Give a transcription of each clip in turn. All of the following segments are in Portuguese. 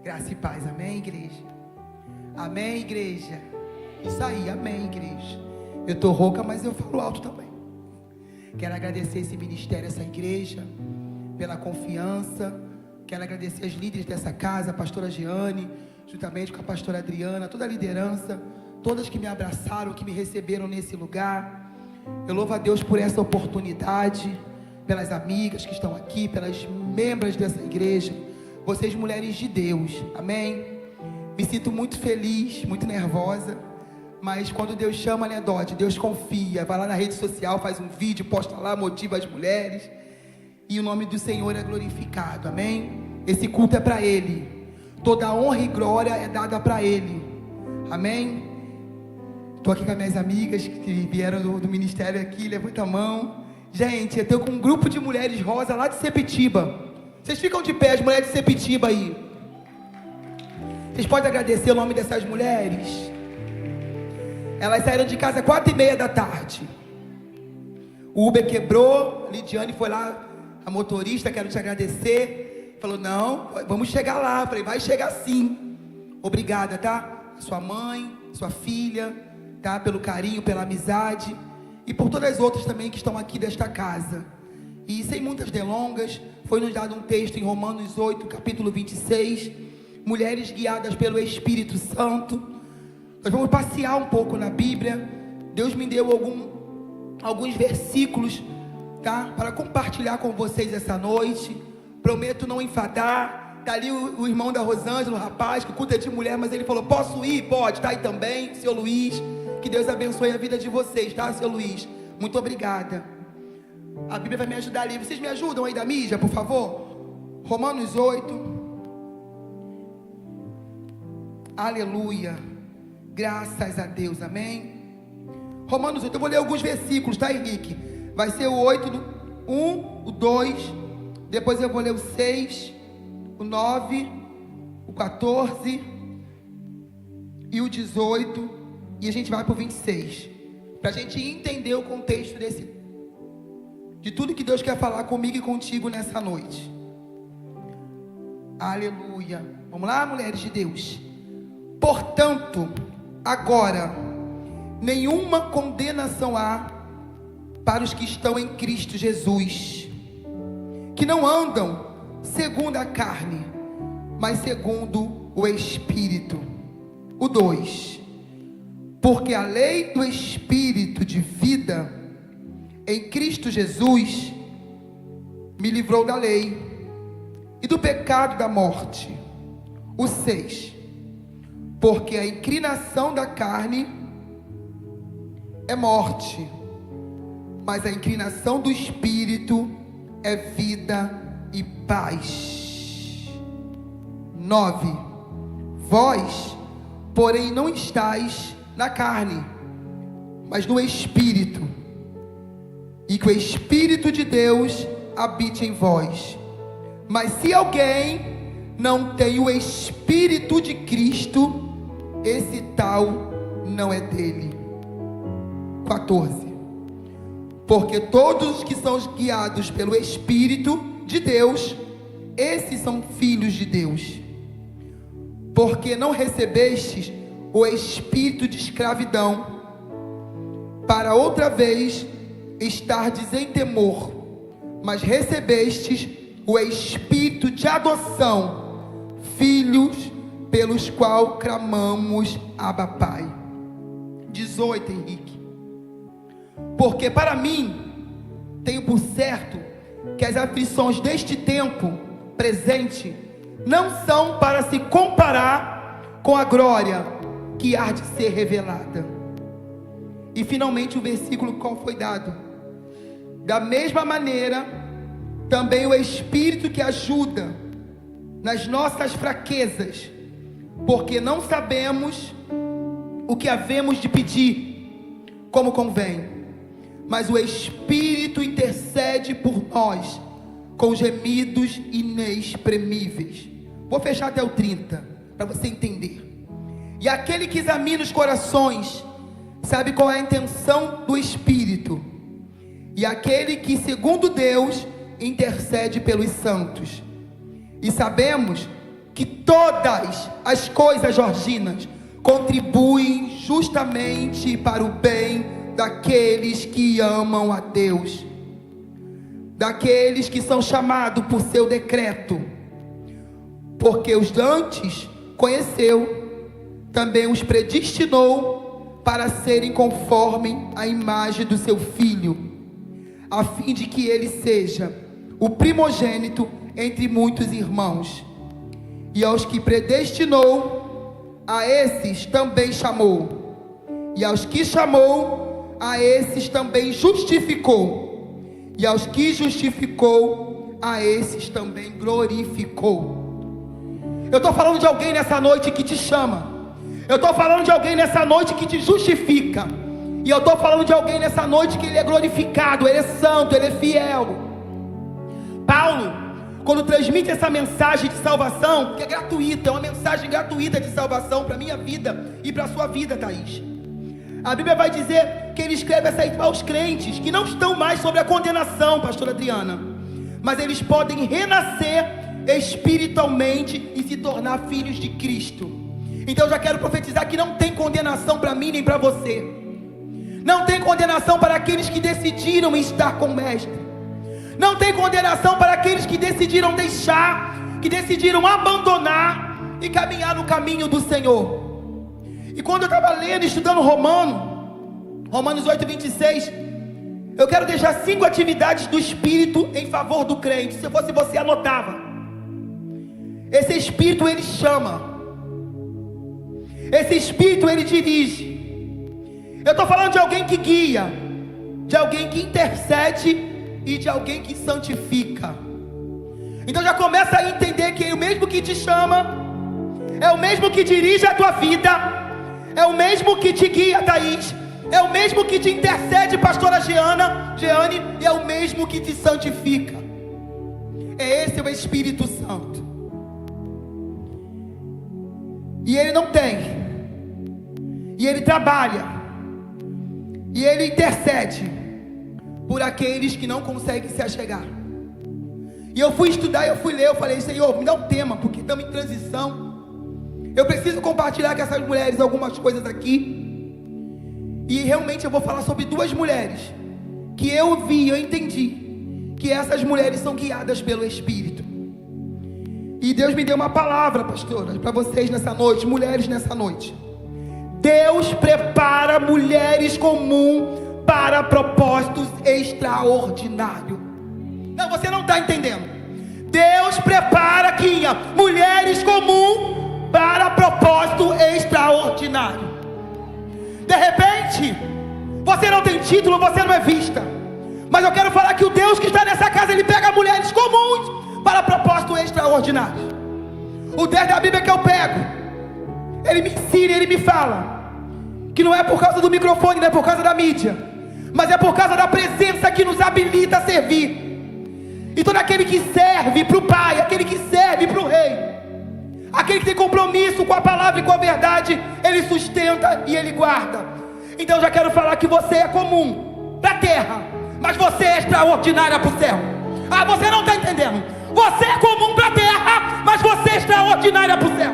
Graça e paz, amém, igreja? Amém, igreja? Isso aí, amém, igreja? Eu tô rouca, mas eu falo alto também. Quero agradecer esse ministério, essa igreja, pela confiança. Quero agradecer as líderes dessa casa, a pastora Giane, juntamente com a pastora Adriana, toda a liderança, todas que me abraçaram, que me receberam nesse lugar. Eu louvo a Deus por essa oportunidade, pelas amigas que estão aqui, pelas membros dessa igreja, vocês mulheres de Deus, amém? Me sinto muito feliz, muito nervosa, mas quando Deus chama, né, Dodi? Deus confia, vai lá na rede social, faz um vídeo, posta lá, motiva as mulheres, e o nome do Senhor é glorificado, amém? Esse culto é para Ele, toda a honra e glória é dada para Ele, amém? Estou aqui com as minhas amigas que vieram do ministério aqui, levanta a mão. Gente, eu estou com um grupo de mulheres rosa lá de Sepetiba. Vocês ficam de pé, as mulheres de Sepetiba aí. Vocês podem agradecer o nome dessas mulheres? Elas saíram de casa 4h30 da tarde. O Uber quebrou, a Lidiane foi lá, a motorista, quero te agradecer. Falou, não, vamos chegar lá. Falei, vai chegar sim. Obrigada, tá? Sua mãe, sua filha, tá? Pelo carinho, pela amizade. E por todas as outras também que estão aqui desta casa. E sem muitas delongas, foi nos dado um texto em Romanos 8, capítulo 26. Mulheres guiadas pelo Espírito Santo. Nós vamos passear um pouco na Bíblia. Deus me deu alguns versículos, tá? Para compartilhar com vocês essa noite. Prometo não enfadar. Está ali o irmão da Rosângela, o rapaz, que culto é de mulher, mas ele falou, posso ir? Pode, tá aí também, seu Luiz. Que Deus abençoe a vida de vocês, tá, seu Luiz? Muito obrigada. A Bíblia vai me ajudar ali. Vocês me ajudam aí da mídia, por favor? Romanos 8. Aleluia. Graças a Deus, amém? Romanos 8, eu vou ler alguns versículos, tá, Henrique? Vai ser o 8, 1, o 2. Depois eu vou ler o 6, o 9, o 14 e o 18. E a gente vai para o 26, para a gente entender o contexto de tudo que Deus quer falar comigo e contigo nessa noite. Aleluia. Vamos lá, mulheres de Deus. Portanto, agora, nenhuma condenação há para os que estão em Cristo Jesus, que não andam segundo a carne, mas segundo o Espírito. O 2. Porque a lei do Espírito de vida em Cristo Jesus me livrou da lei e do pecado da morte. O 6. Porque a inclinação da carne é morte, mas a inclinação do Espírito é vida e paz. 9. Vós, porém, não estáis na carne, mas no Espírito, e que o Espírito de Deus habite em vós. Mas se alguém não tem o Espírito de Cristo, esse tal não é dele. 14. Porque todos os que são guiados pelo Espírito de Deus, esses são filhos de Deus. Porque não recebestes o espírito de escravidão, para outra vez estardes em temor, mas recebestes o espírito de adoção, filhos, pelos quais clamamos, Abba Pai. 18, Henrique. Porque para mim, tenho por certo, que as aflições deste tempo presente, não são para se comparar com a glória que há de ser revelada. E finalmente o versículo qual foi dado: da mesma maneira, também o Espírito que ajuda nas nossas fraquezas, porque não sabemos o que havemos de pedir como convém, mas o Espírito intercede por nós com gemidos inexprimíveis. Vou fechar até o 30, para você entender. E aquele que examina os corações sabe qual é a intenção do Espírito, e aquele que, segundo Deus, intercede pelos santos. E sabemos que todas as coisas, Georginas, contribuem justamente para o bem daqueles que amam a Deus, daqueles que são chamados por seu decreto, porque os antes conheceu, também os predestinou para serem conforme a imagem do seu Filho, a fim de que ele seja o primogênito entre muitos irmãos. E aos que predestinou, a esses também chamou, e aos que chamou, a esses também justificou, e aos que justificou, a esses também glorificou. Eu estou falando de alguém nessa noite que te chama, eu estou falando de alguém nessa noite que te justifica, e eu estou falando de alguém nessa noite que ele é glorificado, ele é santo, ele é fiel. Paulo, quando transmite essa mensagem de salvação, que é gratuita, é uma mensagem gratuita de salvação para a minha vida e para a sua vida, Thaís. A Bíblia vai dizer que ele escreve essa aí aos crentes que não estão mais sobre a condenação, pastora Adriana, mas eles podem renascer espiritualmente e se tornar filhos de Cristo. Então eu já quero profetizar que não tem condenação para mim nem para você. Não tem condenação para aqueles que decidiram estar com o Mestre. Não tem condenação para aqueles que decidiram deixar, que decidiram abandonar e caminhar no caminho do Senhor. E quando eu estava lendo, estudando Romanos 8:26, eu quero deixar 5 atividades do Espírito em favor do crente. Se fosse você, anotava. Esse Espírito, ele chama. Esse Espírito, ele dirige. Eu estou falando de alguém que guia, de alguém que intercede e de alguém que santifica. Então já começa a entender que é o mesmo que te chama, é o mesmo que dirige a tua vida, é o mesmo que te guia, Thaís, é o mesmo que te intercede, pastora Jeane, e é o mesmo que te santifica. É esse o Espírito Santo. E ele não tem, e ele trabalha, e ele intercede por aqueles que não conseguem se achegar. E eu fui estudar, eu fui ler, eu falei: Senhor, me dá um tema, porque estamos em transição. Eu preciso compartilhar com essas mulheres algumas coisas aqui. E realmente eu vou falar sobre 2 mulheres que eu vi, eu entendi que essas mulheres são guiadas pelo Espírito. E Deus me deu uma palavra, pastora, para vocês nessa noite, mulheres nessa noite. Deus prepara mulheres comuns para propósitos extraordinários. Não, você não está entendendo. Deus prepara aqui mulheres comuns para propósito extraordinário. De repente, você não tem título, você não é vista, mas eu quero falar que o Deus que está nessa casa, ele pega mulheres comuns para propósito extraordinário. O Deus da Bíblia que eu pego, ele me ensina, ele me fala que não é por causa do microfone, não é por causa da mídia, mas é por causa da presença que nos habilita a servir. E todo aquele que serve para o Pai, aquele que serve para o Rei, aquele que tem compromisso com a palavra e com a verdade, ele sustenta e ele guarda. Então eu já quero falar que você é comum para a terra, mas você é extraordinária para o céu. Ah, você não está entendendo. Você é comum para a terra, mas você é extraordinária para o céu.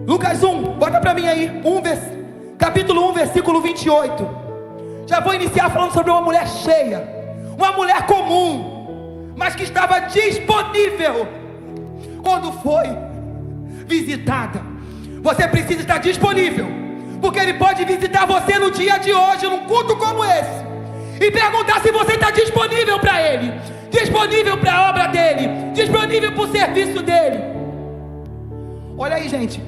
Lucas 1, bota para mim aí, capítulo 1, versículo 28. Já vou iniciar falando sobre uma mulher cheia, uma mulher comum, mas que estava disponível quando foi visitada. Você precisa estar disponível, porque Ele pode visitar você no dia de hoje, num culto como esse, e perguntar se você está disponível para Ele, disponível para a obra dEle, disponível para o serviço dEle. Olha aí, gente,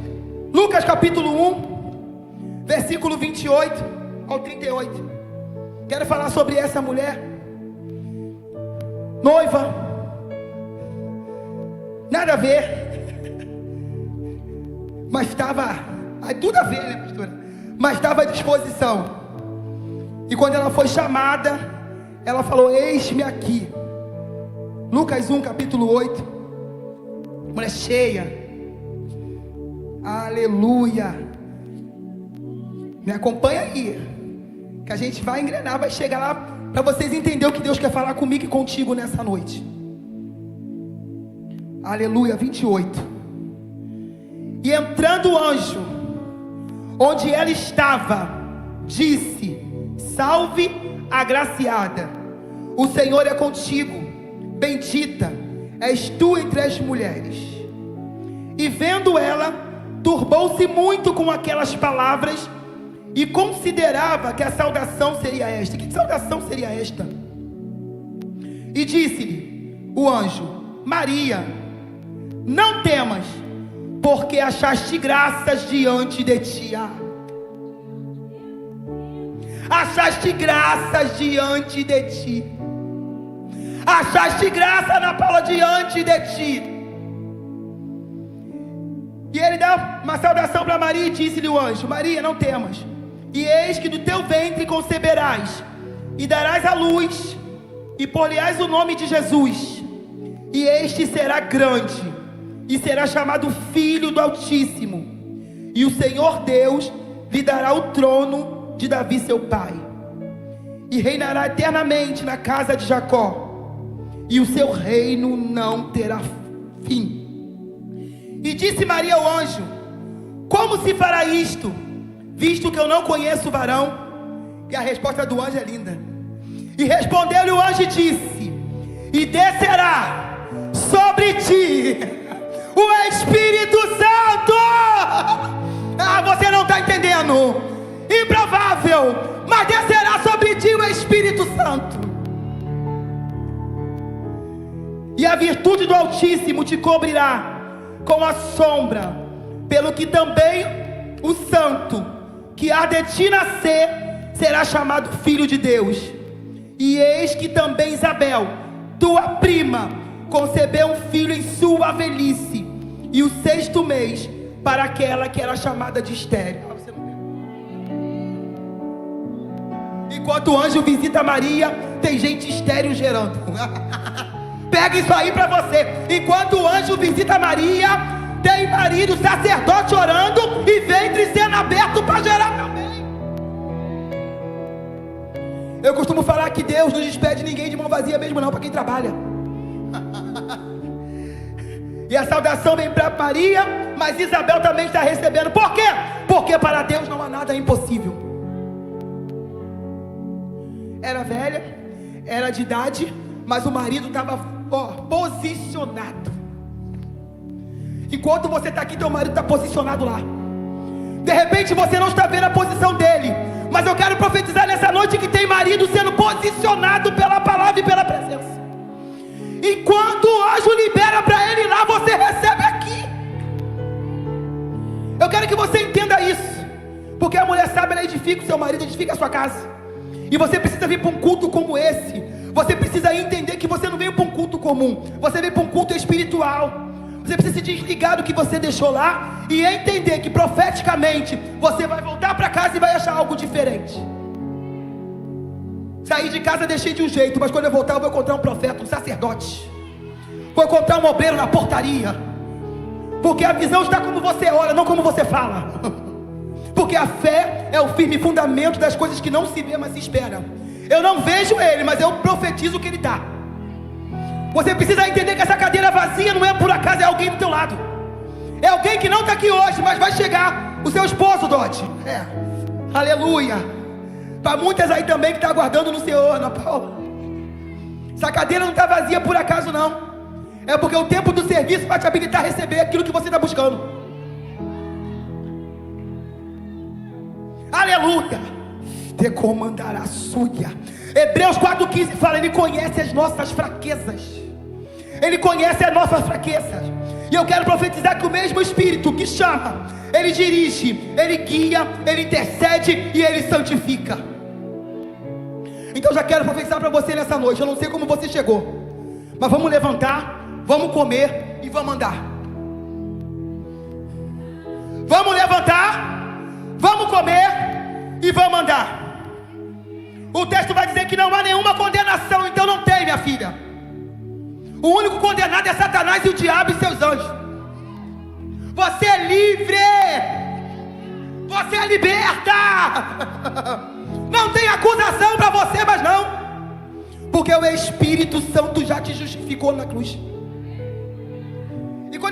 Lucas capítulo 1, versículo 28 ao 38. Quero falar sobre essa mulher, noiva, nada a ver, mas estava, tudo a ver, né, pastora? Mas estava à disposição. E quando ela foi chamada, ela falou: eis-me aqui. Lucas 1, capítulo 8. Mulher cheia. Aleluia. Me acompanha aí, que a gente vai engrenar, vai chegar lá, para vocês entenderem o que Deus quer falar comigo e contigo nessa noite. Aleluia, 28. E entrando o anjo, onde ela estava, disse: salve, agraciada, o Senhor é contigo, bendita és tu entre as mulheres. E vendo ela, turbou-se muito com aquelas palavras, e considerava que a saudação seria esta. Que saudação seria esta? E disse-lhe o anjo: Maria, não temas, porque achaste graças diante de ti. Achaste graças diante de ti. Achaste graça na Paula diante de ti. E ele dá uma saudação para Maria e disse-lhe o anjo: Maria, não temas, e eis que do teu ventre conceberás, e darás à luz, e por-lhe-ás o nome de Jesus. E este será grande, e será chamado Filho do Altíssimo. E o Senhor Deus lhe dará o trono de Davi seu pai, e reinará eternamente na casa de Jacó, e o seu reino não terá fim. E disse Maria ao anjo: como se fará isto, visto que eu não conheço o varão? E a resposta do anjo é linda. E respondeu-lhe o anjo e disse: e descerá sobre ti o Espírito Santo. Você não está entendendo. Improvável, mas descerá sobre ti o Espírito Santo, e a virtude do Altíssimo te cobrirá com a sombra, pelo que também o santo que há de ti nascer será chamado Filho de Deus. E eis que também Isabel, tua prima, concebeu um filho em sua velhice, e o 6º mês para aquela que era chamada de estéril. Enquanto o anjo visita Maria, tem gente estéril gerando. Pega isso aí para você. Enquanto o anjo visita Maria, tem marido, sacerdote orando e ventre sendo aberto para gerar também. Eu costumo falar que Deus não despede ninguém de mão vazia mesmo não, para quem trabalha. E a saudação vem para Maria, mas Isabel também está recebendo. Por quê? Porque para Deus não há nada impossível. Era velha, era de idade, mas o marido estava posicionado. Enquanto você está aqui, teu marido está posicionado lá. De repente você não está vendo a posição dele, mas eu quero profetizar nessa noite que tem marido sendo posicionado pela palavra e pela presença. Enquanto o anjo libera para ele lá, você recebe aqui. Eu quero que você entenda isso, porque a mulher sábia, ela edifica o seu marido, edifica a sua casa. E você precisa vir para um culto como esse. Você precisa entender que você não veio para um culto comum, você veio para um culto espiritual. Você precisa se desligar do que você deixou lá e entender que profeticamente você vai voltar para casa e vai achar algo diferente. Saí de casa, deixei de um jeito, mas quando eu voltar eu vou encontrar um profeta, um sacerdote, vou encontrar um obreiro na portaria, porque a visão está como você ora, não como você fala. Porque a fé é o firme fundamento das coisas que não se vê, mas se espera. Eu não vejo ele, mas eu profetizo que ele está. Você precisa entender que essa cadeira vazia não é por acaso, é alguém do teu lado. É alguém que não está aqui hoje, mas vai chegar. O seu esposo, Dote. Aleluia. Para muitas aí também que está aguardando no Senhor, Ana Paula. Essa cadeira não está vazia por acaso não. É porque o tempo do serviço vai te habilitar a receber aquilo que você está buscando. Aleluia. Te comandará suia. Hebreus 4,15 fala: ele conhece as nossas fraquezas. Ele conhece as nossas fraquezas. E eu quero profetizar que o mesmo Espírito que chama, ele dirige, ele guia, ele intercede e ele santifica. Então já quero profetizar para você nessa noite. Eu não sei como você chegou, mas vamos levantar, vamos comer e vamos andar. Vamos levantar, vamos comer e vamos andar. O texto vai dizer que não há nenhuma condenação, então não tem, minha filha. O único condenado é Satanás e o diabo e seus anjos. Você é livre, você é liberta. Não tem acusação para você, mas não, porque o Espírito Santo já te justificou na cruz.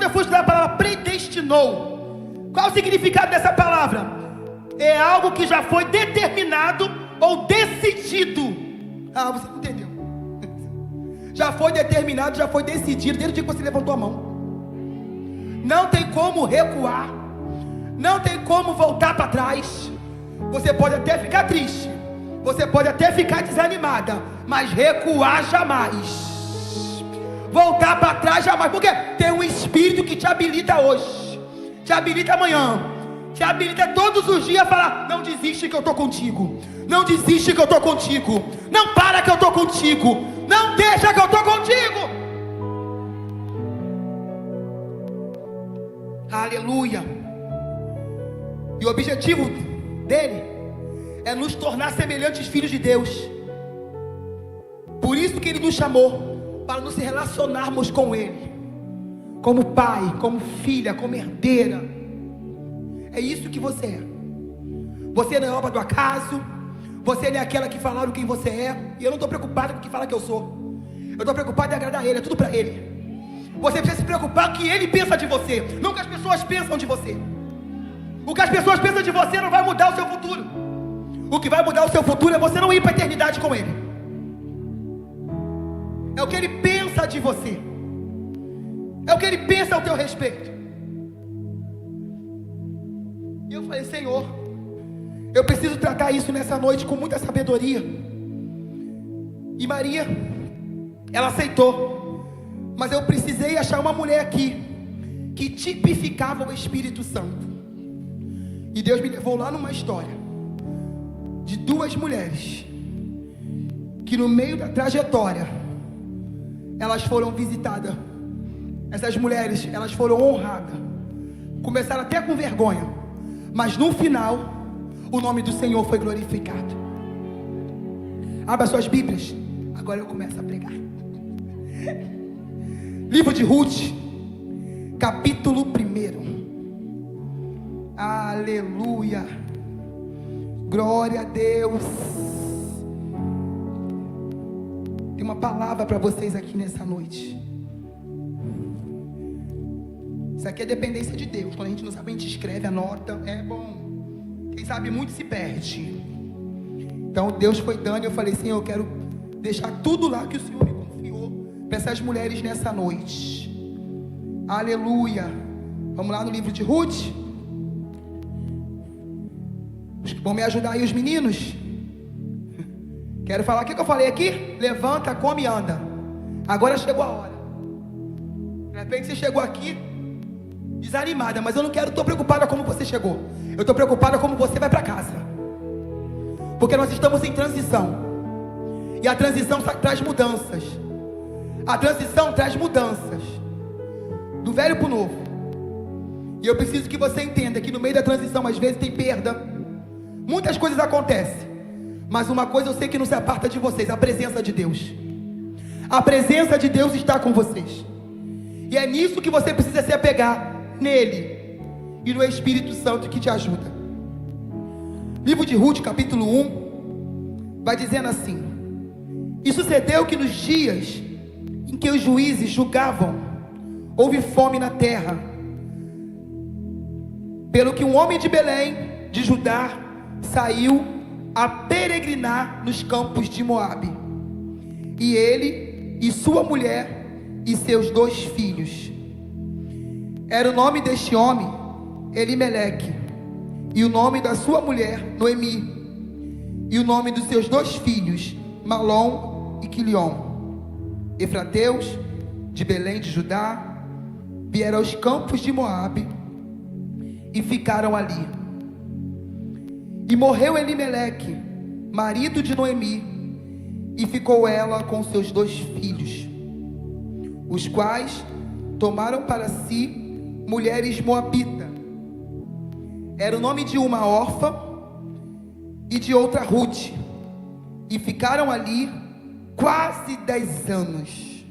quando eu fui estudar a palavra predestinou, qual o significado dessa palavra? É algo que já foi determinado ou decidido. Ah, você não entendeu. Já foi determinado, já foi decidido desde o dia que você levantou a mão. Não tem como recuar, não tem como voltar para trás. Você pode até ficar triste, você pode até ficar desanimada, mas recuar jamais, voltar para trás jamais, porque tem um Espírito que te habilita hoje, te habilita amanhã, te habilita todos os dias a falar: não desiste que eu estou contigo, não desiste que eu estou contigo, não para que eu estou contigo, não deixa que eu estou contigo. Aleluia. E o objetivo dele é nos tornar semelhantes filhos de Deus. Por isso que ele nos chamou, para nos relacionarmos com ele, como pai, como filha, como herdeira. É isso que você é. Você não é obra do acaso. Você não é aquela que falaram quem você é. E eu não estou preocupado com o que fala que eu sou. Eu estou preocupado em agradar ele, é tudo para ele. Você precisa se preocupar com o que ele pensa de você, não o que as pessoas pensam de você. O que as pessoas pensam de você não vai mudar o seu futuro. O que vai mudar o seu futuro é você não ir para a eternidade com ele. É o que ele pensa de você, é o que ele pensa ao teu respeito. E eu falei: Senhor, eu preciso tratar isso nessa noite com muita sabedoria. E Maria, ela aceitou. Mas eu precisei achar uma mulher aqui que tipificava o Espírito Santo. E Deus me levou lá numa história de duas mulheres que no meio da trajetória elas foram visitadas. Essas mulheres, elas foram honradas. Começaram até com vergonha, mas no final o nome do Senhor foi glorificado. Abra suas Bíblias. Agora eu começo a pregar. Livro de Ruth, capítulo 1. Aleluia. Glória a Deus. Tem uma palavra para vocês aqui nessa noite. Isso aqui é dependência de Deus. Quando a gente não sabe, a gente escreve, anota. É bom. Quem sabe muito se perde. Então Deus foi dando e eu falei: Senhor, eu quero deixar tudo lá que o Senhor me confiou para essas mulheres nessa noite. Aleluia. Vamos lá no livro de Ruth. Vão me ajudar aí os meninos? Quero falar o que eu falei aqui? Levanta, come e anda. Agora chegou a hora. De repente você chegou aqui desanimada, mas eu não estou preocupada como você chegou. Eu estou preocupada como você vai para casa. Porque nós estamos em transição. E a transição traz mudanças. A transição traz mudanças. Do velho para o novo. E eu preciso que você entenda que no meio da transição às vezes tem perda. Muitas coisas acontecem. Mas uma coisa eu sei que não se aparta de vocês: a presença de Deus. A presença de Deus está com vocês. E é nisso que você precisa se apegar. Nele. E no Espírito Santo que te ajuda. Livro de Ruth, capítulo 1. Vai dizendo assim: E sucedeu que nos dias em que os juízes julgavam, houve fome na terra. Pelo que um homem de Belém, de Judá, saiu a peregrinar nos campos de Moabe. E ele e sua mulher e seus 2 filhos. Era o nome deste homem Elimeleque, e o nome da sua mulher Noemi, e o nome dos seus 2 filhos Malom e Quilion. Efrateus, de Belém de Judá, vieram aos campos de Moabe e ficaram ali. E morreu Elimeleque, marido de Noemi, e ficou ela com seus 2 filhos, os quais tomaram para si mulheres moabitas. Era o nome de uma órfã e de outra Ruth, e ficaram ali quase 10 anos.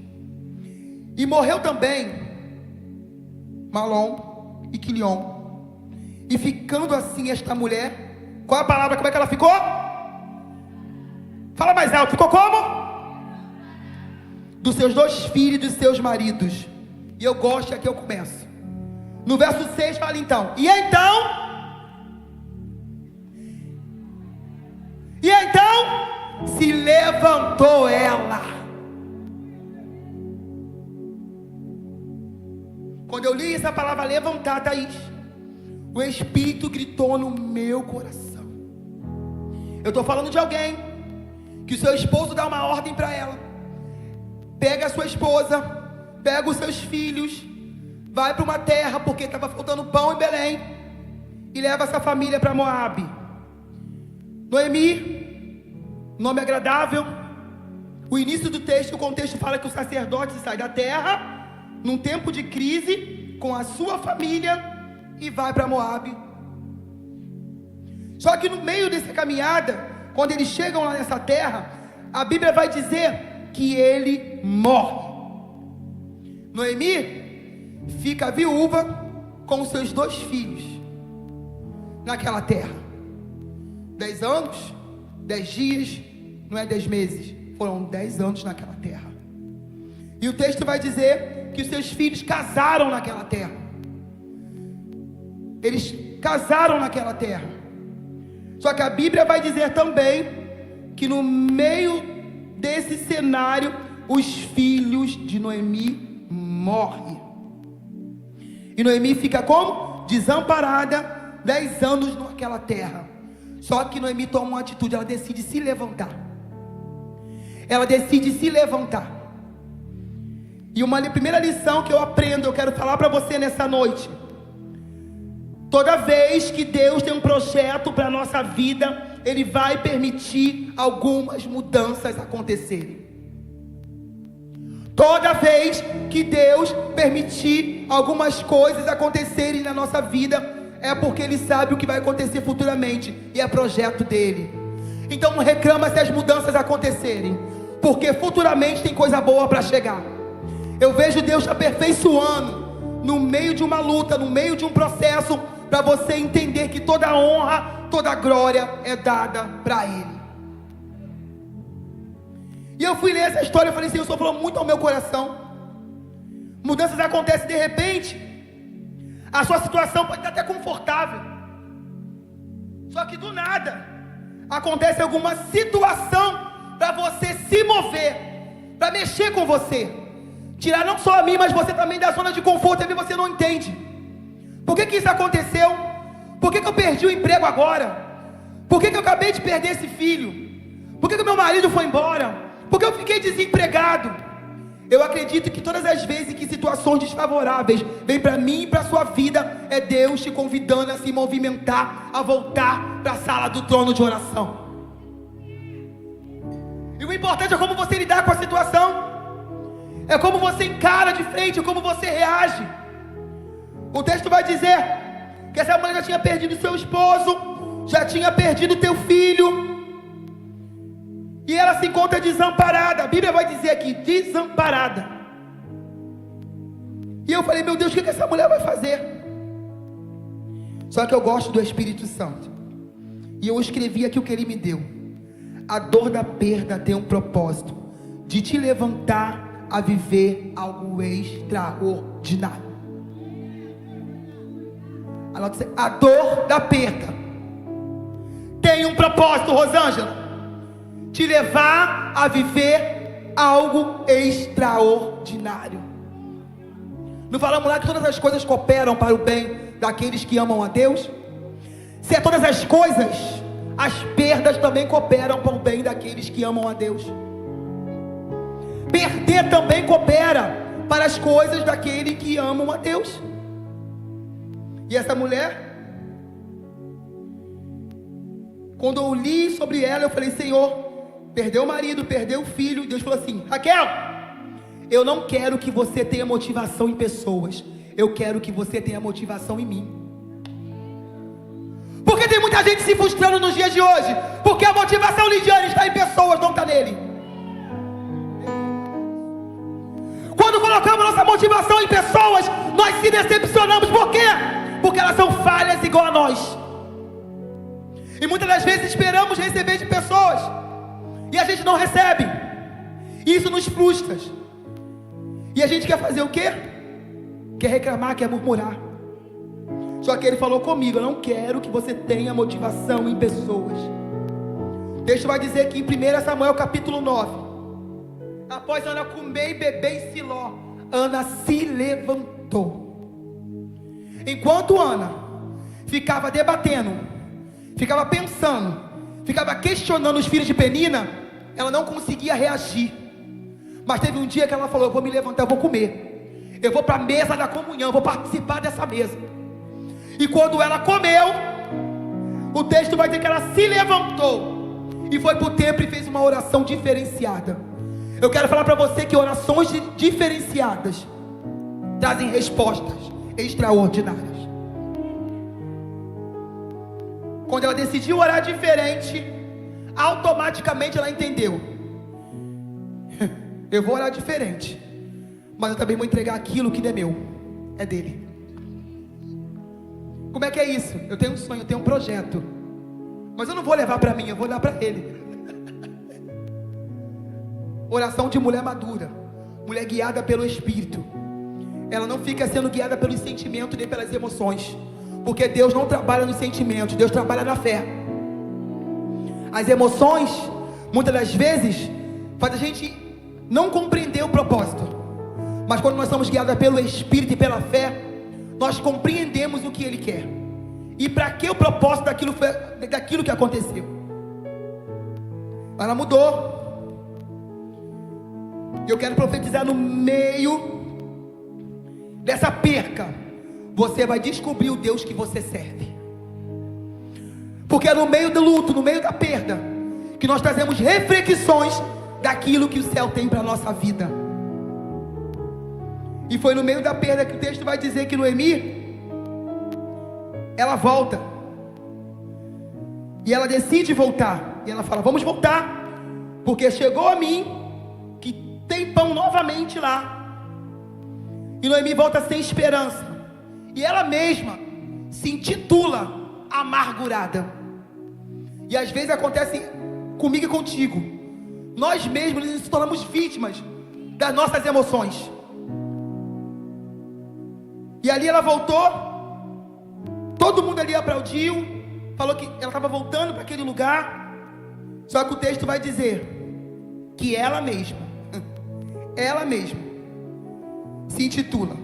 E morreu também Malom e Quilion. E ficando assim esta mulher, qual a palavra? Como é que ela ficou? Fala mais alto. Ficou como? Dos seus 2 filhos e dos seus maridos, E eu gosto, e aqui eu começo. No verso 6 fala então: E então se levantou ela. Quando eu li essa palavra levantar, Thaís, o Espírito gritou no meu coração. Eu estou falando de alguém que o seu esposo dá uma ordem para ela: pega a sua esposa, pega os seus filhos, vai para uma terra, porque estava faltando pão em Belém, e leva essa família para Moabe. Noemi, nome agradável. O início do texto, o contexto fala que o sacerdote sai da terra num tempo de crise com a sua família e vai para Moabe. Só que no meio dessa caminhada, quando eles chegam lá nessa terra, a Bíblia vai dizer que ele morre. Noemi fica viúva com os seus 2 filhos naquela terra. 10 anos, 10 dias, não é 10 meses, foram 10 anos naquela terra. E o texto vai dizer que os seus filhos casaram naquela terra. Eles casaram naquela terra. Só que a Bíblia vai dizer também que no meio desse cenário, os filhos de Noemi morrem. E Noemi fica como? Desamparada, 10 anos naquela terra. Só que Noemi toma uma atitude, ela decide se levantar. Ela decide se levantar. E uma primeira lição que eu aprendo, eu quero falar para você nessa noite: toda vez que Deus tem um projeto para a nossa vida, Ele vai permitir algumas mudanças acontecerem. Toda vez que Deus permitir algumas coisas acontecerem na nossa vida, é porque Ele sabe o que vai acontecer futuramente, e é projeto dEle. Então não reclama se as mudanças acontecerem, porque futuramente tem coisa boa para chegar. Eu vejo Deus te aperfeiçoando no meio de uma luta, no meio de um processo, para você entender que toda honra, toda glória é dada para Ele. E eu fui ler essa história e falei: Senhor, o Senhor falou muito ao meu coração. Mudanças acontecem de repente. A sua situação pode estar até confortável, só que do nada acontece alguma situação para você se mover, para mexer com você, tirar não só a mim, mas você também da zona de conforto. E você não entende por que isso aconteceu. Por que eu perdi o emprego agora? Por que eu acabei de perder esse filho? Por que o meu marido foi embora? Por que eu fiquei desempregado? Eu acredito que todas as vezes que situações desfavoráveis vêm para mim e para a sua vida, é Deus te convidando a se movimentar, a voltar para a sala do trono de oração. E o importante é como você lidar com a situação, é como você encara de frente, é como você reage. O texto vai dizer que essa mulher já tinha perdido seu esposo, já tinha perdido teu filho, e ela se encontra desamparada. A Bíblia vai dizer aqui, desamparada. E eu falei: meu Deus, o que essa mulher vai fazer? Só que eu gosto do Espírito Santo, e eu escrevi aqui o que Ele me deu. A dor da perda tem um propósito de te levantar a viver algo extraordinário. A dor da perda tem um propósito, Rosângela: te levar a viver algo extraordinário. Não falamos lá que todas as coisas cooperam para o bem daqueles que amam a Deus? Se é todas as coisas, as perdas também cooperam para o bem daqueles que amam a Deus. Perder também coopera para as coisas daquele que amam a Deus. E essa mulher, quando eu li sobre ela, eu falei: Senhor, perdeu o marido, perdeu o filho. Deus falou assim: Raquel, eu não quero que você tenha motivação em pessoas, eu quero que você tenha motivação em mim. Porque tem muita gente se frustrando nos dias de hoje, porque a motivação, Lidiane, está em pessoas, não está nele. Quando colocamos nossa motivação em pessoas, nós se decepcionamos. Por quê? Porque elas são falhas igual a nós. E muitas das vezes esperamos receber de pessoas, e a gente não recebe. E isso nos frustra. E a gente quer fazer o quê? quer reclamar, quer murmurar. Só que ele falou comigo: eu não quero que você tenha motivação em pessoas. O texto vai dizer que em 1 Samuel capítulo 9, após Ana comer e beber em Siló, Ana se levantou. Enquanto Ana ficava debatendo, ficava pensando, ficava questionando os filhos de Penina, ela não conseguia reagir. Mas teve um dia que ela falou: eu vou me levantar, eu vou comer, eu vou para a mesa da comunhão, eu vou participar dessa mesa. E quando ela comeu, o texto vai dizer que ela se levantou e foi para o templo e fez uma oração diferenciada. Eu quero falar para você que orações diferenciadas trazem respostas extraordinárias. Quando ela decidiu orar diferente, automaticamente ela entendeu: eu vou orar diferente, mas eu também vou entregar aquilo que não é meu, é dele. Como é que é isso? Eu tenho um sonho, eu tenho um projeto, mas eu não vou levar para mim, eu vou dar para ele. Oração de mulher madura, mulher guiada pelo Espírito. Ela não fica sendo guiada pelos sentimentos nem pelas emoções, porque Deus não trabalha nos sentimentos, Deus trabalha na fé. As emoções, muitas das vezes, faz a gente não compreender o propósito. Mas quando nós somos guiados pelo Espírito e pela fé, nós compreendemos o que Ele quer e para que o propósito daquilo que aconteceu. Ela mudou. Eu quero profetizar: no meio dessa perca, você vai descobrir o Deus que você serve. Porque é no meio do luto, no meio da perda, que nós trazemos reflexões daquilo que o céu tem para a nossa vida. E foi no meio da perda que o texto vai dizer que Noemi, ela volta. E ela decide voltar. E ela fala: vamos voltar, porque chegou a mim que tem pão novamente lá. E Noemi volta sem esperança. E ela mesma se intitula amargurada. E às vezes acontece comigo e contigo. Nós mesmos nos tornamos vítimas das nossas emoções. E ali ela voltou, todo mundo ali aplaudiu, falou que ela estava voltando para aquele lugar. Só que o texto vai dizer que ela mesma se intitula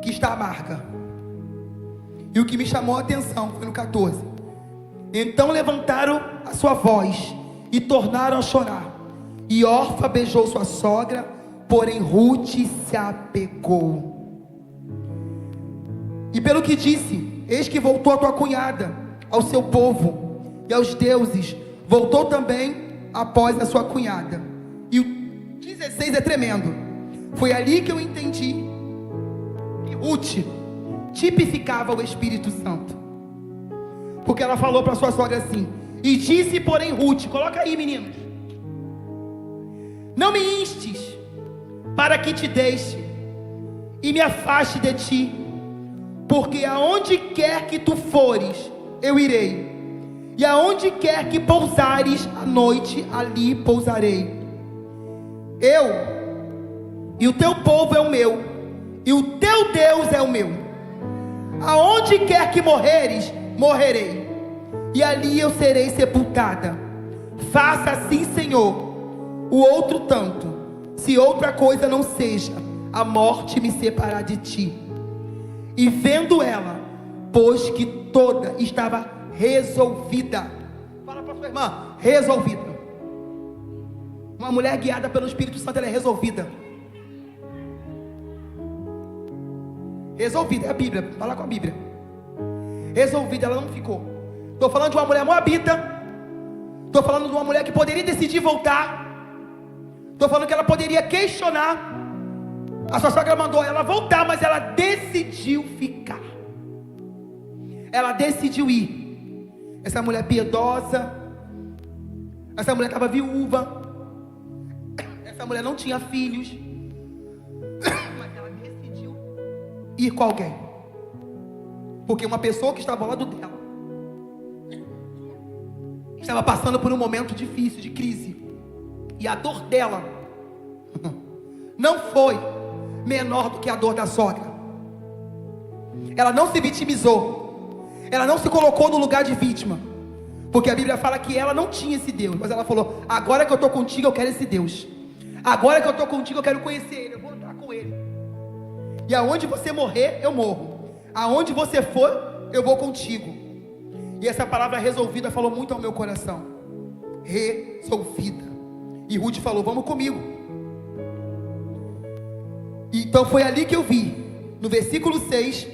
que está amarga. E o que me chamou a atenção foi no 14: então levantaram a sua voz e tornaram a chorar, e Orfa beijou sua sogra, porém Ruth se apegou. E pelo que disse: eis que voltou a tua cunhada ao seu povo e aos deuses, voltou também após a sua cunhada. E o 16 é tremendo. Foi ali que eu entendi que Ruth tipificava o Espírito Santo, porque ela falou para sua sogra assim: e disse porém Ruth, coloca aí meninos, não me instes para que te deixe e me afaste de ti, porque aonde quer que tu fores, eu irei, e aonde quer que pousares a noite, ali pousarei. Eu e o teu povo é o meu, e o teu Deus é o meu. Aonde quer que morreres, morrerei, e ali eu serei sepultada. Faça assim, Senhor, o outro tanto, se outra coisa não seja a morte me separar de ti. E vendo ela, pois que toda estava resolvida. Fala para sua irmã: resolvida. Uma mulher guiada pelo Espírito Santo, ela é resolvida. Resolvida, é a Bíblia, fala com a Bíblia. Resolvida, ela não ficou. Estou falando de uma mulher moabita. Estou falando de uma mulher que poderia decidir voltar. Estou falando que ela poderia questionar. A sua sogra mandou ela voltar, mas ela decidiu ficar. Ela decidiu ir. Essa mulher piedosa. Essa mulher estava viúva. Essa mulher não tinha filhos. Mas ela decidiu ir com alguém. Porque uma pessoa que estava ao lado dela estava passando por um momento difícil, de crise. E a dor dela não foi menor do que a dor da sogra. Ela não se vitimizou, ela não se colocou no lugar de vítima, porque a Bíblia fala que ela não tinha esse Deus, mas ela falou: agora que eu estou contigo eu quero esse Deus, agora que eu estou contigo eu quero conhecer Ele, eu vou andar com Ele, e aonde você morrer eu morro, aonde você for eu vou contigo. E essa palavra resolvida falou muito ao meu coração, resolvida. E Ruth falou: vamos comigo. Então foi ali que eu vi, no versículo 6,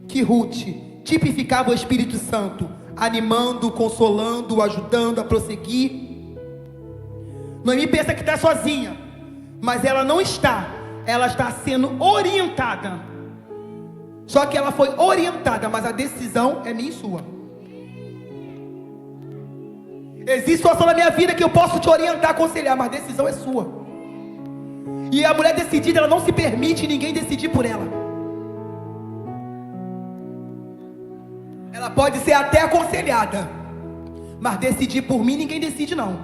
que Ruth tipificava o Espírito Santo, animando, consolando, ajudando a prosseguir. Noemi pensa que está sozinha, mas ela não está, ela está sendo orientada. Só que ela foi orientada, mas a decisão é minha e sua. Existe situação na minha vida que eu posso te orientar, aconselhar, mas a decisão é sua. E a mulher decidida, ela não se permite ninguém decidir por ela. Ela pode ser até aconselhada, mas decidir por mim ninguém decide não,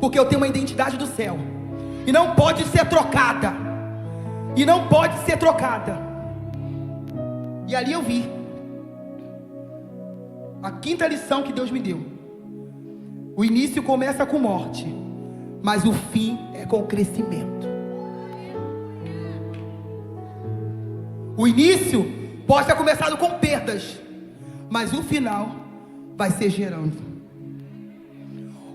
porque eu tenho uma identidade do céu, e não pode ser trocada, e não pode ser trocada. E ali eu vi a quinta lição que Deus me deu. O início começa com morte, mas o fim é com crescimento. O início pode ter começado com perdas, mas o final vai ser gerando.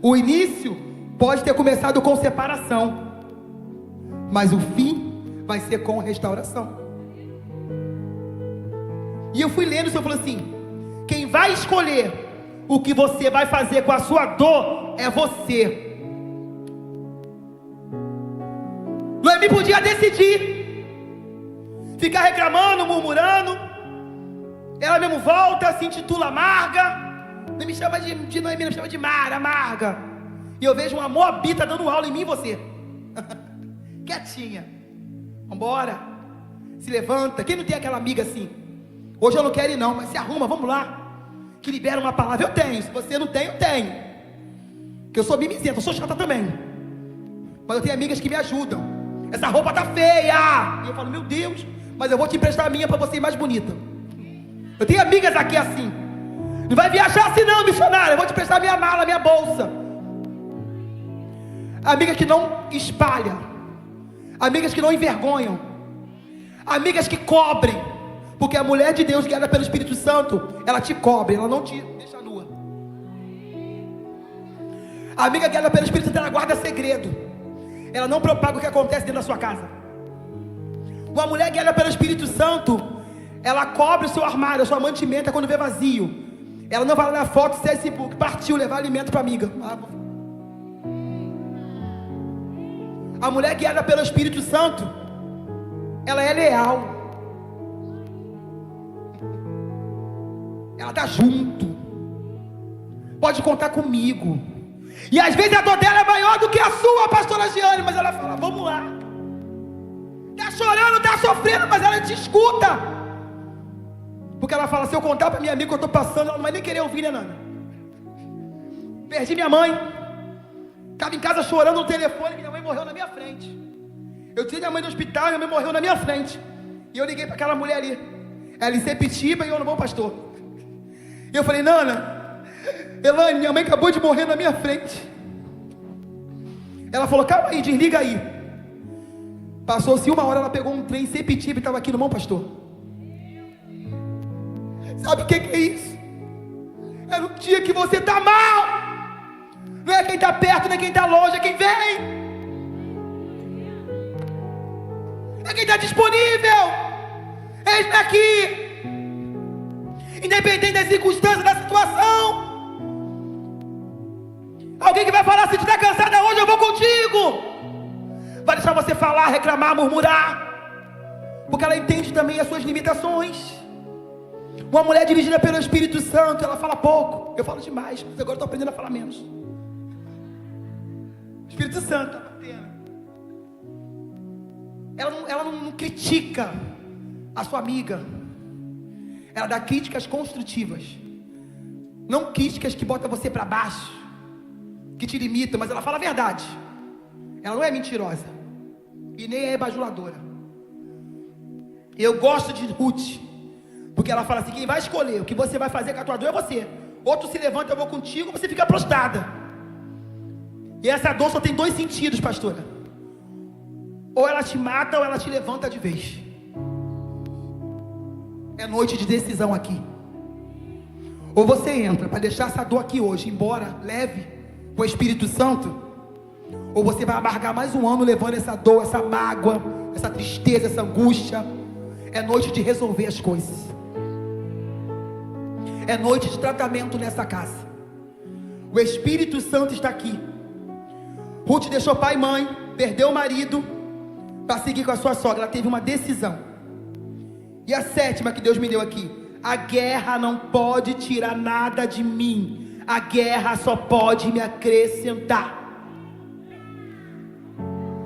O início pode ter começado com separação, mas o fim vai ser com restauração. E eu fui lendo isso e eu falei assim: quem vai escolher o que você vai fazer com a sua dor é você. Noemi podia decidir ficar reclamando, murmurando. Ela mesmo volta, se intitula amarga. Não me chama de Noemi, me chama de Mara, amarga. E eu vejo uma moabita dando aula em mim e você. Quietinha. Vambora. Se levanta. Quem não tem aquela amiga assim? Hoje eu não quero ir não, mas se arruma, vamos lá. Que libera uma palavra. Eu tenho. Se você não tem, eu tenho. Porque eu sou mimizenta, eu sou chata também. Mas eu tenho amigas que me ajudam. Essa roupa tá feia. E eu falo: meu Deus, mas eu vou te emprestar a minha para você ir mais bonita. Eu tenho amigas aqui assim. Não vai viajar assim não, missionária. Eu vou te emprestar minha mala, minha bolsa. Amigas que não espalham. Amigas que não envergonham. Amigas que cobrem. Porque a mulher de Deus, guiada pelo Espírito Santo, ela te cobre, ela não te deixa nua. A amiga guiada pelo Espírito Santo, ela guarda segredo. Ela não propaga o que acontece dentro da sua casa. Uma mulher guiada pelo Espírito Santo, ela cobre o seu armário, a sua mantimenta quando vê vazio. Ela não vai lá na foto, Facebook, partiu levar alimento para a amiga. A mulher guiada pelo Espírito Santo, ela é leal. Ela está junto. Pode contar comigo. E às vezes a dor dela é maior do que a sua, pastora Giane. Mas ela fala: vamos lá. Está chorando, está sofrendo, mas ela te escuta. Porque ela fala: se eu contar para minha amiga que eu estou passando, ela não vai nem querer ouvir, né, Nana? Perdi minha mãe. Estava em casa chorando no telefone. Minha mãe morreu na minha frente. Eu tirei minha mãe do hospital e minha mãe morreu na minha frente. E eu liguei para aquela mulher ali. Ela em Sepitiba e eu no Bom Pastor. E eu falei: Nana, Elaine, minha mãe acabou de morrer na minha frente. Ela falou: calma aí, desliga aí. Passou-se 1 hora, ela pegou um trem em Sepitiba e estava aqui no Bom Pastor. Sabe o que é isso? É no dia que você está mal. Não é quem está perto, não é quem está longe, é quem vem. É quem está disponível. Eis-me aqui. Independente das circunstâncias, da situação. Alguém que vai falar: se tu está cansada hoje, eu vou contigo. Vai deixar você falar, reclamar, murmurar, porque ela entende também as suas limitações. Uma mulher dirigida pelo Espírito Santo, ela fala pouco. Eu falo demais, mas agora estou aprendendo a falar menos. O Espírito Santo está batendo. Ela não critica a sua amiga. Ela dá críticas construtivas, não críticas que botam você para baixo, que te limitam, mas ela fala a verdade. Ela não é mentirosa e nem é bajuladora. Eu gosto de Ruth, porque ela fala assim: quem vai escolher o que você vai fazer com a tua dor é você. Outro se levanta, eu vou contigo, você fica prostrada. E essa dor só tem dois sentidos, pastora: ou ela te mata ou ela te levanta de vez. É noite de decisão aqui. Ou você entra para deixar essa dor aqui hoje embora, leve, com o Espírito Santo, ou você vai amargar mais um ano levando essa dor, essa mágoa, essa tristeza, essa angústia. É noite de resolver as coisas. É noite de tratamento nessa casa. O Espírito Santo está aqui. Ruth deixou pai e mãe, perdeu o marido para seguir com a sua sogra. Ela teve uma decisão. E a sétima que Deus me deu aqui: a guerra não pode tirar nada de mim, a guerra só pode me acrescentar.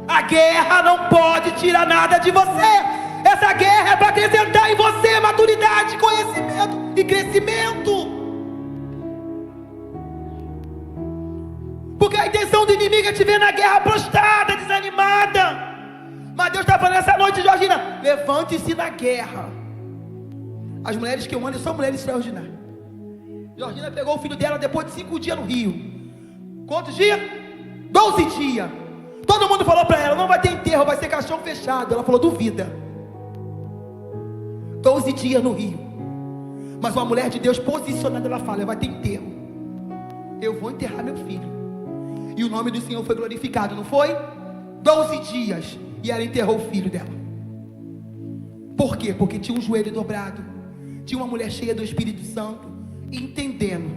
A guerra não pode tirar nada de você. Essa guerra é para acrescentar em você maturidade, conhecimento e crescimento. Porque a intenção do inimigo é te ver na guerra prostrada, desanimada. Mas Deus está falando essa noite, Georgina: levante-se na guerra. As mulheres que eu ando são mulheres extraordinárias. Georgina pegou o filho dela depois de 5 dias no Rio. Quantos dias? 12 dias. Todo mundo falou para ela: não vai ter enterro, vai ser caixão fechado. Ela falou: duvida. 12 dias no Rio. Mas uma mulher de Deus posicionada, ela fala: vai ter enterro. Eu vou enterrar meu filho. E o nome do Senhor foi glorificado, não foi? 12 dias. E ela enterrou o filho dela. Por quê? Porque tinha um joelho dobrado. Tinha uma mulher cheia do Espírito Santo, entendendo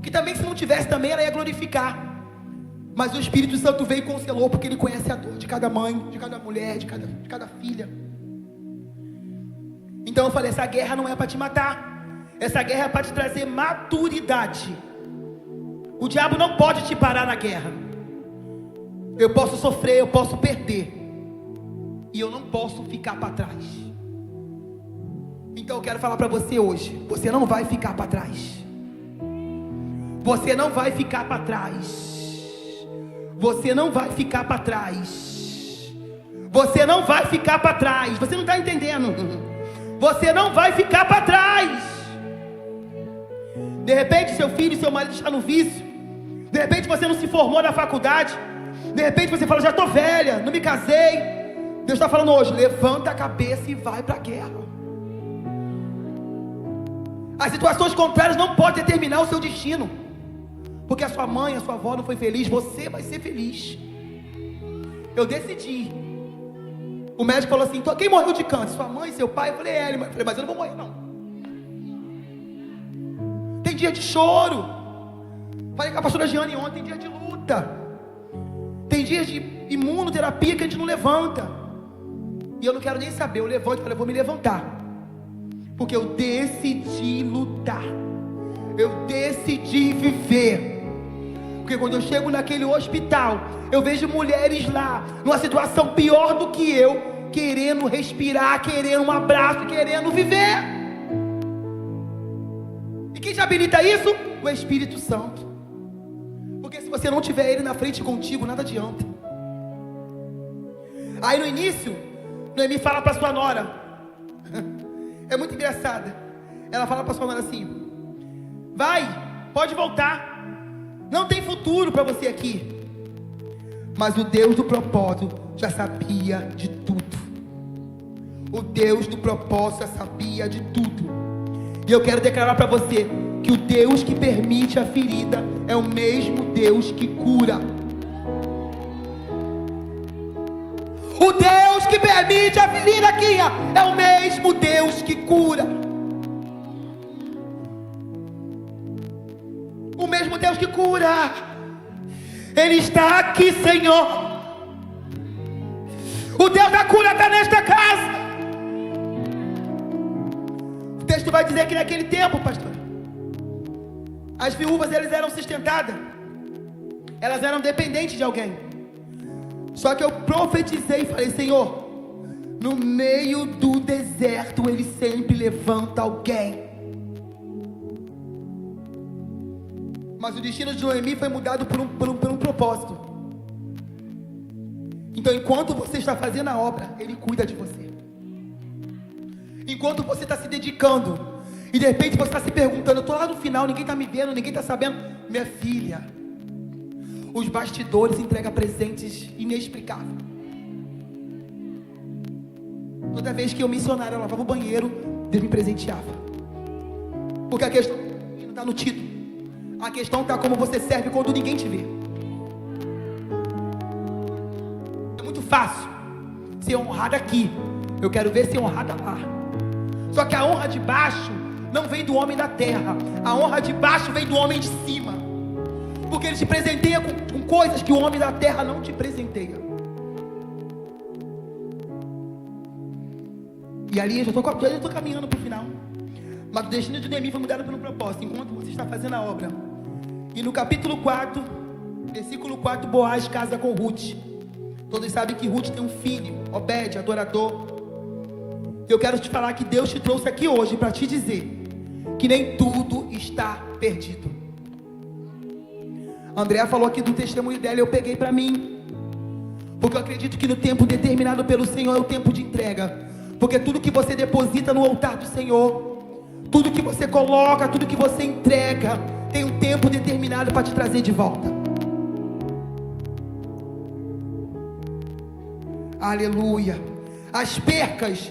que também, se não tivesse também, ela ia glorificar. Mas o Espírito Santo veio e conselou, porque ele conhece a dor de cada mãe, de cada mulher, de cada filha. Então eu falei: essa guerra não é para te matar, essa guerra é para te trazer maturidade. O diabo não pode te parar na guerra. Eu posso sofrer, eu posso perder, e eu não posso ficar para trás. Então eu quero falar para você hoje: você não vai ficar para trás. Você não vai ficar para trás. Você não vai ficar para trás. Você não vai ficar para trás. Você não está entendendo? Você não vai ficar para trás. De repente seu filho, seu marido está no vício. De repente você não se formou na faculdade. De repente você fala: já estou velha, não me casei. Deus está falando hoje: levanta a cabeça e vai para a guerra. As situações contrárias não podem determinar o seu destino. Porque a sua mãe, a sua avó não foi feliz, você vai ser feliz. Eu decidi. O médico falou assim: então, quem morreu de câncer? Sua mãe, seu pai? Eu falei: é. Eu falei: mas eu não vou morrer não. Tem dia de choro. Falei com a pastora Giane ontem: tem dia de luta. Tem dias de imunoterapia que a gente não levanta. E eu não quero nem saber. Eu levanto e falei: eu vou me levantar. Porque eu decidi lutar. Eu decidi viver. Porque quando eu chego naquele hospital, eu vejo mulheres lá, numa situação pior do que eu, querendo respirar, querendo um abraço, querendo viver. E quem te habilita isso? O Espírito Santo. Porque se você não tiver Ele na frente contigo, nada adianta. Aí no início, Noemi fala para sua nora, é muito engraçada. Ela fala para sua nora assim: vai, pode voltar. Não tem futuro para você aqui. Mas o Deus do propósito já sabia de tudo. O Deus do propósito já sabia de tudo. E eu quero declarar para você que o Deus que permite a ferida é o mesmo Deus que cura. O Deus que permite a ferida aqui é o mesmo Deus que cura. O mesmo Deus que cura. Ele está aqui, Senhor. O Deus da cura está nesta casa. O texto vai dizer que naquele tempo, pastor, as viúvas, elas eram sustentadas. Elas eram dependentes de alguém. Só que eu profetizei e falei: Senhor, no meio do deserto Ele sempre levanta alguém. Mas o destino de Noemi foi mudado por um propósito. Então enquanto você está fazendo a obra, Ele cuida de você. enquanto você está se dedicando, e de repente você está se perguntando, eu estou lá no final, ninguém está me vendo, ninguém está sabendo. Minha filha, os bastidores entregam presentes inexplicáveis. Toda vez que eu missionário, eu lavava o banheiro, Deus me presenteava. Porque a questão não está no título, a questão está como você serve quando ninguém te vê. É muito fácil ser honrado aqui, eu quero ver ser honrada lá. Só que a honra de baixo não vem do homem da terra, a honra de baixo vem do homem de cima, porque ele te presenteia com coisas que o homem da terra não te presenteia. E ali eu já estou caminhando para o final, mas o destino de Noemi foi mudado por um propósito, enquanto você está fazendo a obra. E no capítulo 4, versículo 4, Boaz casa com Ruth. Todos sabem que Ruth tem um filho, Obed, adorador. Eu quero te falar que Deus te trouxe aqui hoje para te dizer que nem tudo está perdido. A Andréa falou aqui do testemunho dela, eu peguei para mim, porque eu acredito que no tempo determinado pelo Senhor é o tempo de entrega. Porque tudo que você deposita no altar do Senhor, tudo que você coloca, tudo que você entrega, tem um tempo determinado para te trazer de volta. Aleluia. As percas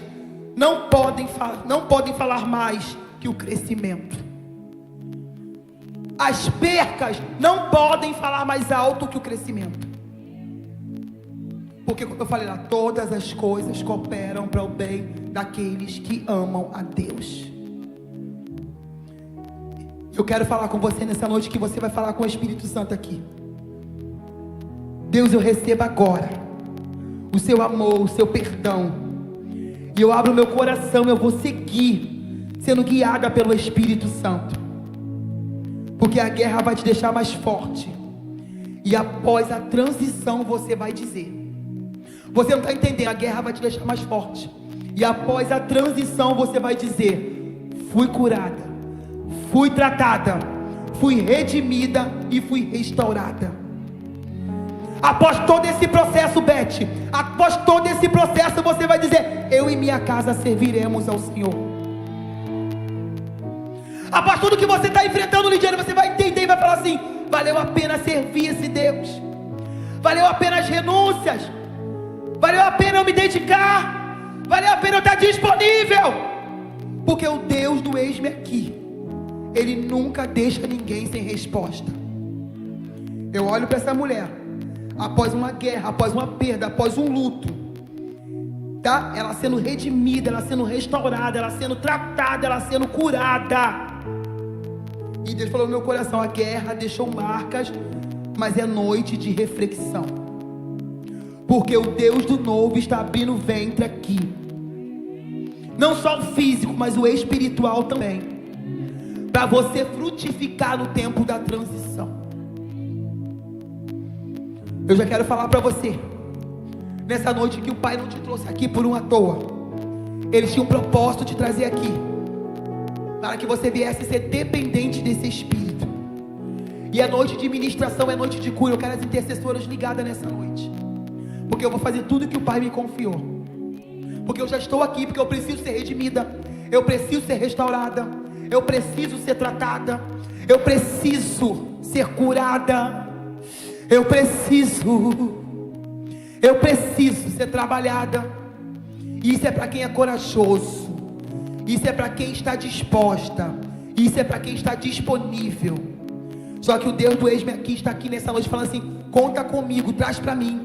não podem falar mais que o crescimento. As percas não podem falar mais alto que o crescimento. Porque como eu falei lá, todas as coisas cooperam para o bem daqueles que amam a Deus. Eu quero falar com você nessa noite, que você vai falar com o Espírito Santo aqui. Deus, eu recebo agora o seu amor, o seu perdão, e eu abro meu coração, eu vou seguir sendo guiada pelo Espírito Santo, porque a guerra vai te deixar mais forte, e após a transição você vai dizer, você não está entendendo, a guerra vai te deixar mais forte, e após a transição você vai dizer, fui curada, fui tratada, fui redimida e fui restaurada. Após todo esse processo, Beth, após todo esse processo você vai dizer, eu e minha casa serviremos ao Senhor. Após tudo que você está enfrentando, Lidiane, você vai entender e vai falar assim, valeu a pena servir esse Deus, valeu a pena as renúncias, valeu a pena eu me dedicar, valeu a pena eu estar disponível, porque o Deus do eis-me aqui, Ele nunca deixa ninguém sem resposta. Eu olho para essa mulher, após uma guerra, após uma perda, após um luto, tá? Ela sendo redimida, ela sendo restaurada, ela sendo tratada, ela sendo curada. E Deus falou no meu coração, a guerra deixou marcas, mas é noite de reflexão, porque o Deus do novo está abrindo o ventre aqui, não só o físico, mas o espiritual também, para você frutificar no tempo da transição. Eu já quero falar para você nessa noite que o Pai não te trouxe aqui por uma toa. Ele tinha um propósito de trazer aqui, para que você viesse ser dependente desse Espírito. E a noite de ministração é noite de cura. Eu quero as intercessoras ligadas nessa noite, porque eu vou fazer tudo que o Pai me confiou, porque eu já estou aqui, porque eu preciso ser redimida, eu preciso ser restaurada, eu preciso ser tratada, eu preciso ser curada, eu preciso ser trabalhada. Isso é para quem é corajoso, isso é para quem está disposta, isso é para quem está disponível. Só que o Deus do ex-me aqui está aqui nessa noite falando assim, conta comigo, traz para mim,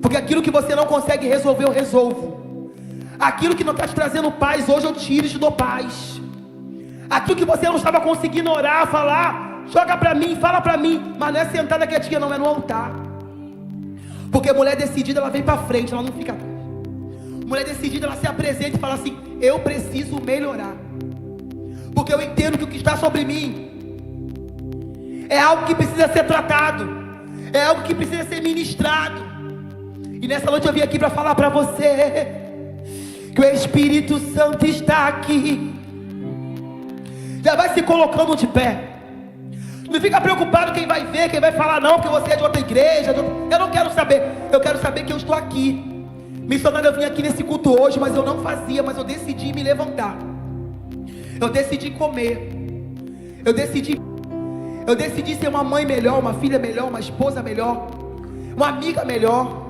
porque aquilo que você não consegue resolver, eu resolvo. Aquilo que não está te trazendo paz, hoje eu tiro e te dou paz. Aquilo que você não estava conseguindo orar, falar, joga para mim, fala para mim, mas não é sentada quietinha não, é no altar. Porque a mulher decidida, ela vem para frente, ela não fica. Mulher decidida, ela se apresenta e fala assim, eu preciso melhorar, porque eu entendo que o que está sobre mim é algo que precisa ser tratado, é algo que precisa ser ministrado. E nessa noite eu vim aqui para falar para você que o Espírito Santo está aqui. Já vai se colocando de pé. Não fica preocupado quem vai ver, quem vai falar não, porque você é de outra igreja. Eu não quero saber. Eu quero saber que eu estou aqui. Missionário, eu vim aqui nesse culto hoje, mas eu não fazia, mas eu decidi me levantar. Eu decidi comer. Eu decidi ser uma mãe melhor, uma filha melhor, uma esposa melhor, uma amiga melhor.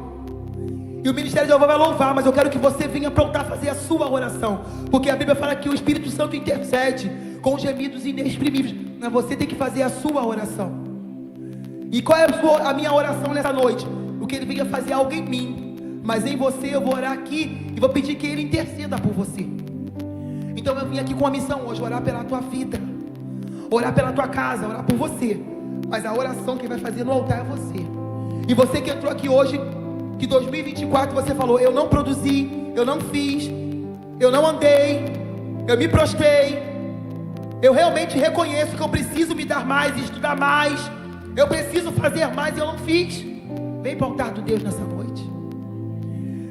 E o ministério de Jeová vai louvar, mas eu quero que você venha prontar a fazer a sua oração, porque a Bíblia fala que o Espírito Santo intercede com gemidos inexprimíveis. Mas você tem que fazer a sua oração. E qual é a minha oração nessa noite? O que Ele venha fazer algo em mim, mas em você eu vou orar aqui e vou pedir que Ele interceda por você. Então eu vim aqui com a missão hoje, orar pela tua vida, orar pela tua casa, orar por você. Mas a oração que vai fazer no altar é você. E você que entrou aqui hoje, que 2024 você falou: eu não produzi, eu não fiz, eu não andei, eu me prostrei, eu realmente reconheço que eu preciso me dar mais, estudar mais, eu preciso fazer mais e eu não fiz. Vem para o altar de Deus nessa noite.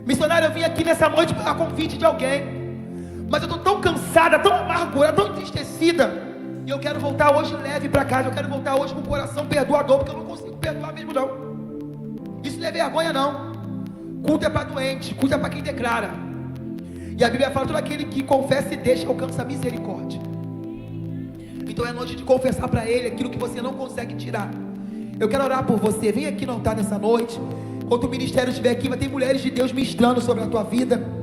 Missionário, eu vim aqui nessa noite a convite de alguém, mas eu estou tão cansada, tão amargurada, tão entristecida, e eu quero voltar hoje leve para casa. Eu quero voltar hoje com o coração perdoador, porque eu não consigo perdoar mesmo não. Isso não é vergonha não. Culto é para doente, culto é para quem declara. E a Bíblia fala: todo aquele que confessa e deixa alcança a misericórdia. Então é noite de confessar para Ele aquilo que você não consegue tirar. Eu quero orar por você. Vem aqui no altar nessa noite. Enquanto o ministério estiver aqui, vai ter mulheres de Deus ministrando sobre a tua vida.